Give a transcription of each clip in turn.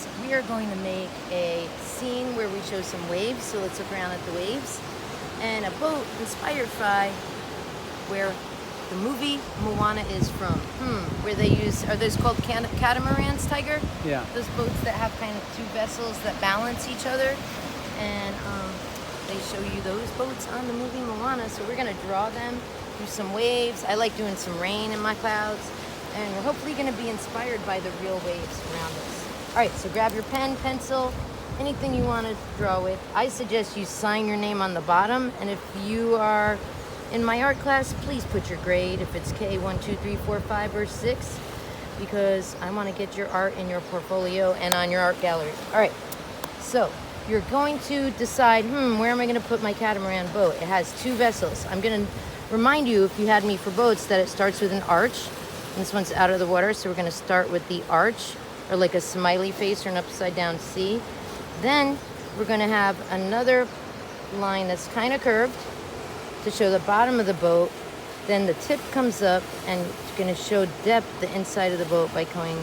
guys, we are going to make a scene where we show some waves, so let's look around at the waves. And a boat inspired by where the movie Moana is from. Where they use, are those called catamarans, Tiger? Yeah. Those boats that have kind of two vessels that balance each other. And they show you those boats on the movie Moana, so we're gonna draw them, do some waves. I like doing some rain in my clouds. And we're hopefully going to be inspired by the real waves around us. All right, so grab your pen, pencil, anything you want to draw with. I suggest you sign your name on the bottom, and if you are in my art class, please put your grade, if it's K1, 2, 3, 4, 5, or 6, because I want to get your art in your portfolio and on your art gallery. All right, so you're going to decide, where am I going to put my catamaran boat? It has two vessels. I'm going to remind you, if you had me for boats, that it starts with an arch. This one's out of the water, so we're going to start with the arch, or like a smiley face or an upside down C. Then we're going to have another line that's kind of curved to show the bottom of the boat. Then the tip comes up and it's going to show depth the inside of the boat by going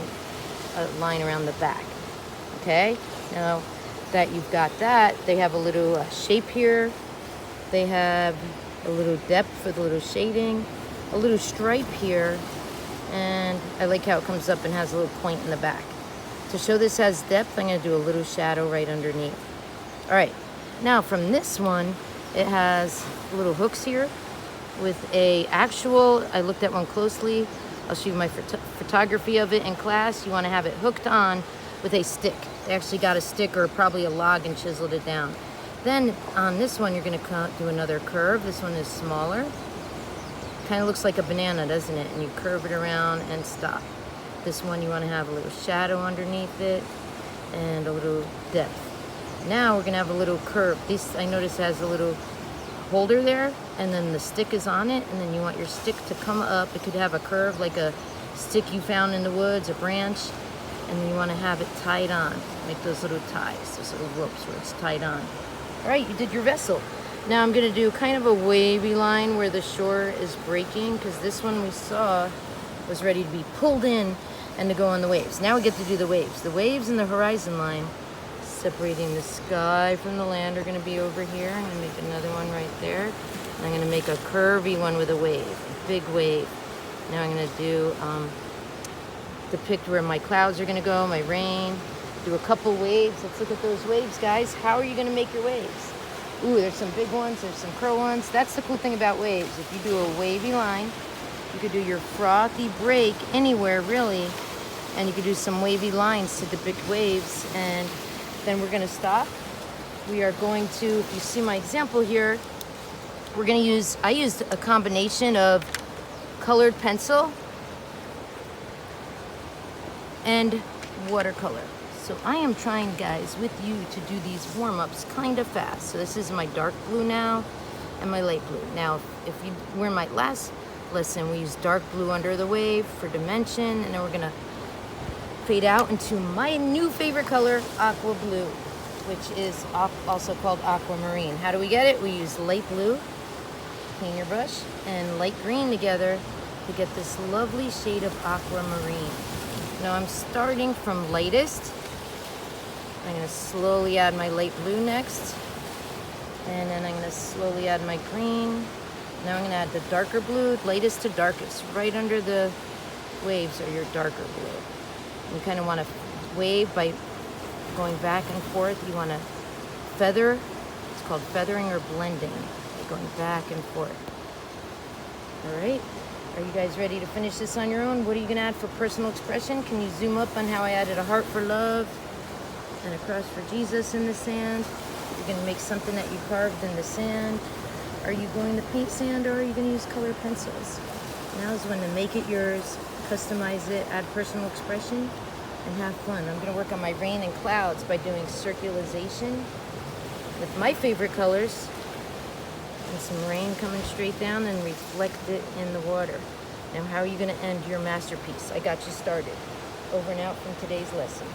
a line around the back. Okay, now that you've got that, they have a little shape here. They have a little depth for the little shading, a little stripe here. And I like how it comes up and has a little point in the back. To show this has depth, I'm going to do a little shadow right underneath. All right, now from this one, it has little hooks here with a actual, I looked at one closely. I'll show you my photography of it in class. You want to have it hooked on with a stick. They actually got a stick or probably a log and chiseled it down. Then on this one, you're going to do another curve. This one is smaller. Kind of looks like a banana, doesn't it? And you curve it around and stop. This one you want to have a little shadow underneath it and a little depth. Now we're going to have a little curve. This, I notice, has a little holder there, and then the stick is on it, and then you want your stick to come up. It could have a curve like a stick you found in the woods, a branch, and then you want to have it tied on, like those little ties, those little ropes where it's tied on. All right, you did your vessel. Now I'm going to do kind of a wavy line where the shore is breaking, because this one we saw was ready to be pulled in and to go on the waves. Now we get to do the waves. The waves and the horizon line separating the sky from the land are going to be over here. I'm going to make another one right there. And I'm going to make a curvy one with a wave, a big wave. Now I'm going to do, depict where my clouds are going to go, my rain, do a couple waves. Let's look at those waves, guys. How are you going to make your waves? Ooh, there's some big ones, there's some curl ones. That's the cool thing about waves. If you do a wavy line, you could do your frothy break anywhere, really. And you could do some wavy lines to depict waves. And then we're going to stop. We are going to, if you see my example here, we're going to use, I used a combination of colored pencil and watercolor. So I am trying, guys, with you to do these warm-ups kind of fast. So this is my dark blue now and my light blue. Now, if you were in my last lesson, we used dark blue under the wave for dimension, and then we're gonna fade out into my new favorite color, aqua blue, which is also called aquamarine. How do we get it? We use light blue, clean your brush, and light green together to get this lovely shade of aquamarine. Now I'm starting from lightest. I'm going to slowly add my light blue next, and then I'm going to slowly add my green. Now I'm going to add the darker blue, lightest to darkest. Right under the waves are your darker blue. You kind of want to wave by going back and forth. You want to feather. It's called feathering or blending, going back and forth. All right. Are you guys ready to finish this on your own? What are you going to add for personal expression? Can you zoom up on how I added a heart for love and a cross for Jesus in the sand? You're going to make something that you carved in the sand. Are you going to paint sand, or are you going to use colored pencils? Now is when to make it yours, customize it, add personal expression, and have fun. I'm going to work on my rain and clouds by doing circularization with my favorite colors, and some rain coming straight down and reflect it in the water. Now, how are you going to end your masterpiece? I got you started. Over and out from today's lesson.